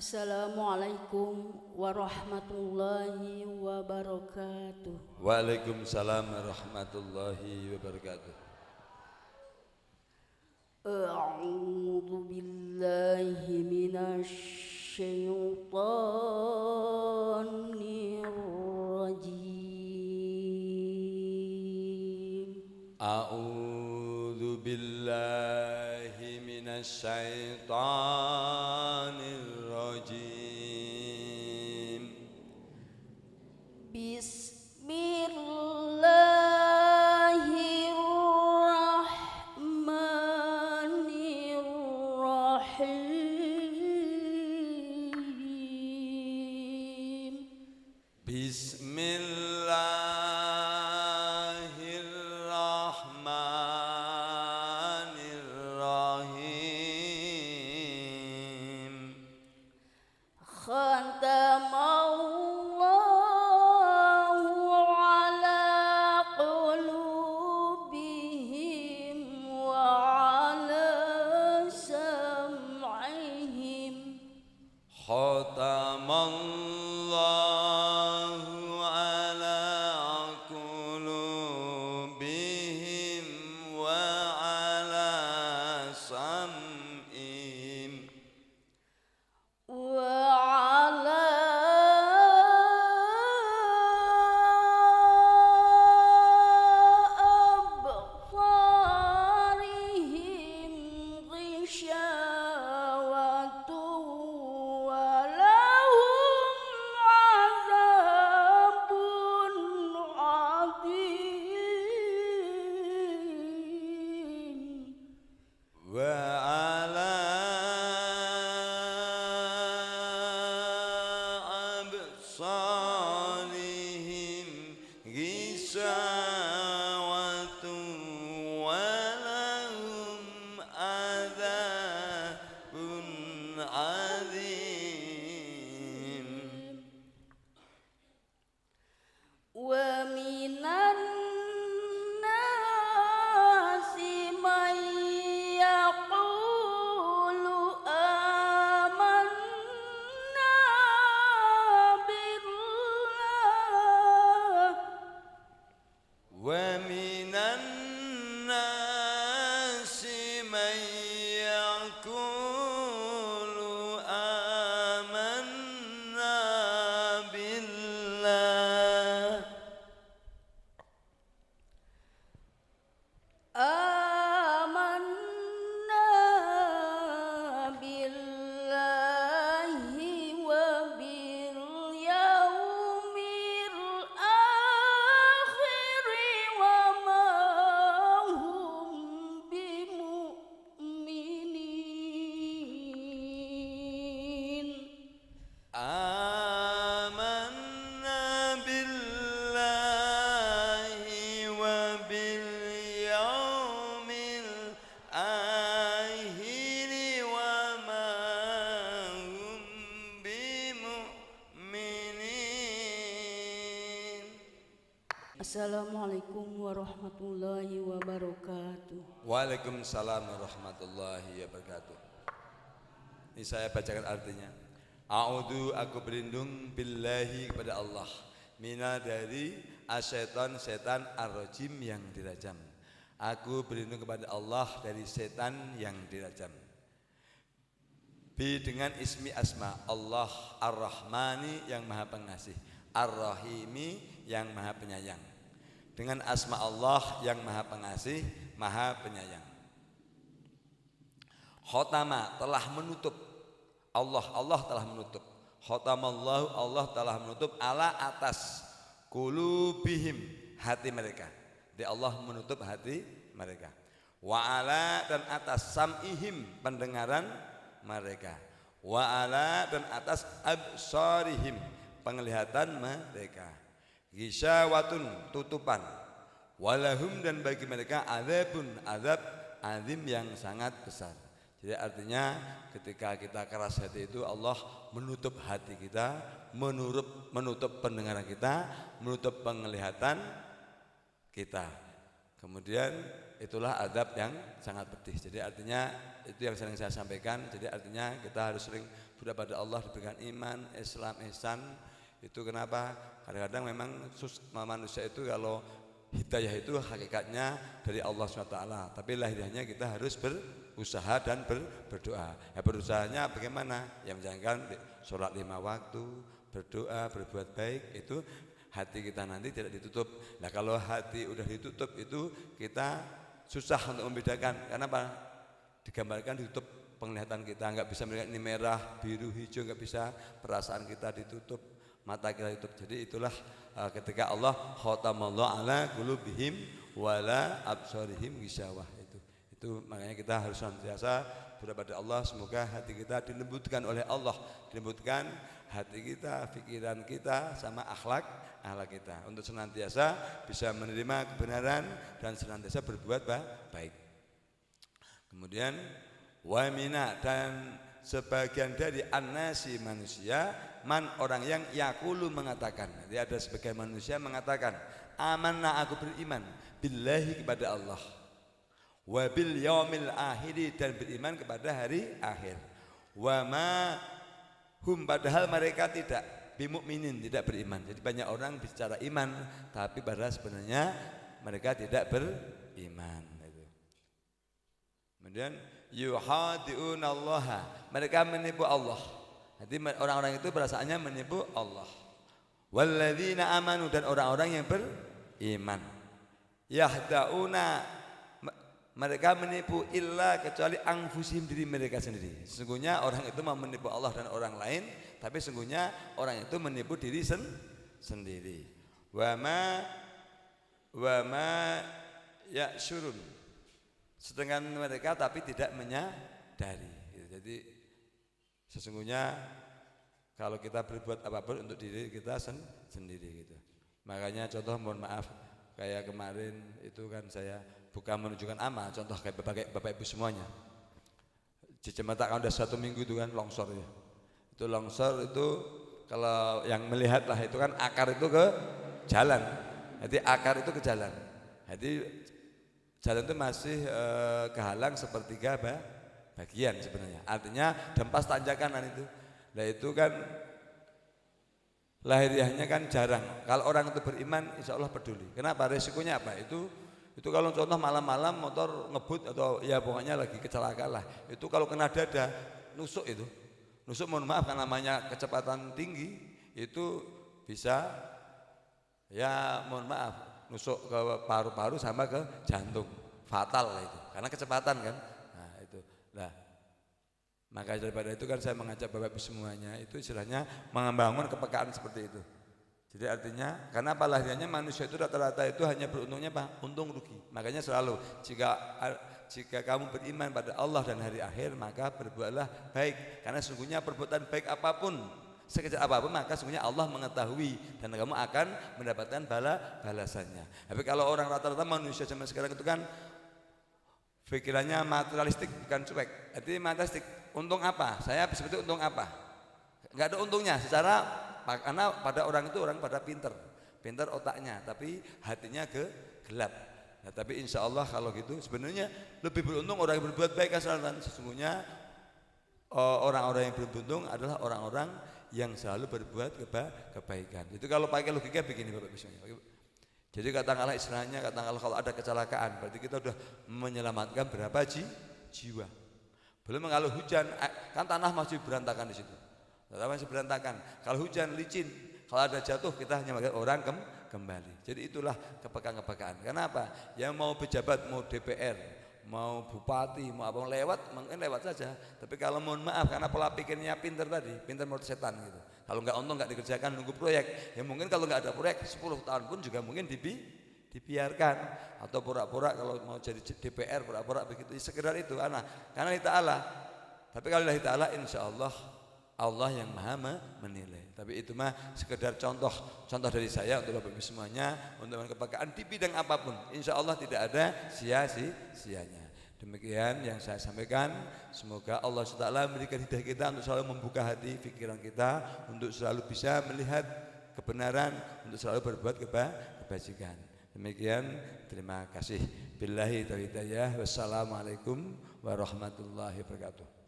Assalamualaikum warahmatullahi wabarakatuh. Waalaikumsalam warahmatullahi wabarakatuh. A'udzu billahi minasy syaithanir rajim. A'udzu billahi minasy syaithanir rajim. Bismillahirrahmanirrahim. Bismillahirrahmanirrahim. Khatamallahu ala qulubihim wa ala sam'ihim. Khatamallahu ala qulubihim wa ala sam'ihim وعلى أبصارهم غشاوة ولهم عذاب عظيم. wa ala absarihim ghishawatun wa lahum adzabun adzim. ومن الناس من يقول آمنا بالله ومن الناس من يقول آمنا بالله آمنا بالله وباليوم الآخر وما هم بمؤمنين. آمنا بالله وباليوم الآخر وما هم بمؤمنين. Assalamualaikum warahmatullahi wabarakatuh. Waalaikumsalam warahmatullahi wabarakatuh. Ini saya bacakan artinya. A'udzu, aku berlindung billahi kepada Allah, mina dari asyaiton setan ar-rajim yang dirajam. Aku berlindung kepada Allah dari setan yang dirajam. Bi dengan ismi asma Allah ar-Rahmani yang maha pengasih, ar-Rahimi yang maha penyayang. Dengan asma Allah yang maha pengasih, maha penyayang. Khotama telah menutup, Allah telah menutup. Khotamallahu, Allah telah menutup ala atas qulubihim, hati mereka. Jadi Allah menutup hati mereka. Wa ala, dan atas sam'ihim, pendengaran mereka. Wa ala, dan atas absarihim, penglihatan mereka. Ghisyawatun, tutupan. Walahum, dan bagi mereka azabun, azab azim yang sangat besar. Jadi artinya ketika kita keras hati itu Allah menutup hati kita, menutup pendengaran kita, menutup penglihatan kita. Kemudian itulah adab yang sangat pedih. Jadi artinya itu yang sering saya sampaikan. Jadi artinya kita harus sering sudah pada Allah diberikan iman, Islam, ihsan. Itu kenapa? Kadang-kadang memang manusia itu kalau hidayah itu hakikatnya dari Allah SWT. Tapi lahirnya kita harus berusaha dan berdoa. Ya, berusahanya bagaimana? Ya menjalankan sholat 5 waktu, berdoa, berbuat baik. Itu hati kita nanti tidak ditutup. Nah kalau hati udah ditutup itu kita susah untuk membedakan. Karena apa? Digambarkan ditutup penglihatan kita, nggak bisa melihat ini merah, biru, hijau, nggak bisa. Perasaan kita ditutup, mata kita ditutup. Jadi itulah ketika Allah khatamallahu ala qulubihim wala absarihim ghishawah. Itu makanya kita harus senantiasa berdoa pada Allah, semoga hati kita dilembutkan oleh Allah, dilembutkan hati kita, pikiran kita, sama akhlak kita, untuk senantiasa bisa menerima kebenaran dan senantiasa berbuat baik. Kemudian wamina, dan sebagian dari annasi manusia, man orang yang yakulu mengatakan. Jadi ada sebagian manusia mengatakan, amanna aku beriman billahi kepada Allah, wa bil yaumil akhiri, dan beriman kepada hari akhir. Wa ma hum, padahal mereka tidak bimukminin, tidak beriman. Jadi banyak orang bicara iman tapi padahal sebenarnya mereka tidak beriman. Kemudian yuhadi'un Allah, mereka menipu Allah. Jadi orang-orang itu perasaannya menipu Allah. Walladzina amanu, dan orang-orang yang beriman. Yahda'una, mereka menipu illa, kecuali anfusihim, diri mereka sendiri. Sesungguhnya orang itu mau menipu Allah dan orang lain, tapi sesungguhnya orang itu menipu diri sendiri. Wa ma ya'syurun, sedangkan mereka tapi tidak menyadari. Jadi sesungguhnya kalau kita berbuat apapun untuk diri kita sendiri gitu. Makanya contoh, mohon maaf, kayak kemarin itu kan saya bukan menunjukkan amal, contoh kayak bapak ibu semuanya. Di Cimatak kan udah 1 minggu itu kan longsor ya. Itu longsor itu kalau yang melihat lah itu kan akar itu ke jalan. Jadi akar itu ke jalan. Jadi jalan itu masih kehalang sepertiga bagian sebenarnya. Artinya dempas tanjakan itu. Nah itu kan lahiriahnya kan jarang. Kalau orang itu beriman, insya Allah peduli. Kenapa? Resikonya apa? Itu kalau contoh malam-malam motor ngebut atau ya pokoknya lagi kecelakaan lah. Itu kalau kena dada, nusuk itu. Nusuk, mohon maaf, kan namanya kecepatan tinggi itu bisa ya mohon maaf, nusuk ke paru-paru sama ke jantung, fatal lah itu, karena kecepatan kan. Nah itu, nah maka daripada itu kan saya mengajak bapak ibu semuanya itu istilahnya membangun kepekaan seperti itu. Jadi artinya karena apa, lahirnya manusia itu rata-rata itu hanya beruntungnya apa? Untung rugi. Makanya selalu jika kamu beriman pada Allah dan hari akhir, maka berbuatlah baik, karena sungguhnya perbuatan baik apapun, sekecil apapun, maka sungguhnya Allah mengetahui dan kamu akan mendapatkan balasannya. Tapi kalau orang rata-rata manusia zaman sekarang itu kan pikirannya materialistik, bukan cuek. Jadi materialistik, untung apa? Saya seperti untung apa? Enggak ada untungnya secara, karena pada orang itu orang pada pinter otaknya, tapi hatinya gelap. Nah, tapi insya Allah kalau gitu sebenarnya lebih beruntung orang yang berbuat baik asalkan. Sesungguhnya orang-orang yang beruntung adalah orang-orang yang selalu berbuat kebaikan. Itu kalau pakai logika begini Bapak Ibu. Jadi katakanlah istilahnya, katakanlah kalau ada kecelakaan, berarti kita sudah menyelamatkan berapa jiwa. Belum kalau hujan, kan tanah masih berantakan di situ. Tanah masih berantakan. Kalau hujan licin, kalau ada jatuh kita hanya melihat orang kembali. Jadi itulah kepekaan-kepekaan. Kenapa? Yang mau pejabat, mau DPR, mau bupati, mau apa lewat, mungkin lewat saja. Tapi kalau mohon maaf, karena pola pikirnya pinter tadi, pinter menurut setan gitu. Kalau nggak untung nggak dikerjakan, nunggu proyek. Ya mungkin kalau nggak ada proyek 10 tahun pun juga mungkin dibiarkan. Atau pura-pura kalau mau jadi DPR pura-pura begitu. Sekedar itu karena Allah Ta'ala. Tapi kalau Allah Ta'ala insya Allah yang maha menilai. Tapi itu mah sekedar contoh dari saya untuk Bapak Ibu semuanya, untuk kepekaan di bidang apapun. Insya Allah tidak ada sia-sianya. Demikian yang saya sampaikan. Semoga Allah SWT memberikan hidayah kita untuk selalu membuka hati pikiran kita, untuk selalu bisa melihat kebenaran, untuk selalu berbuat kebajikan. Demikian, terima kasih. Billahi taufiq hidayah. Wassalamualaikum warahmatullahi wabarakatuh.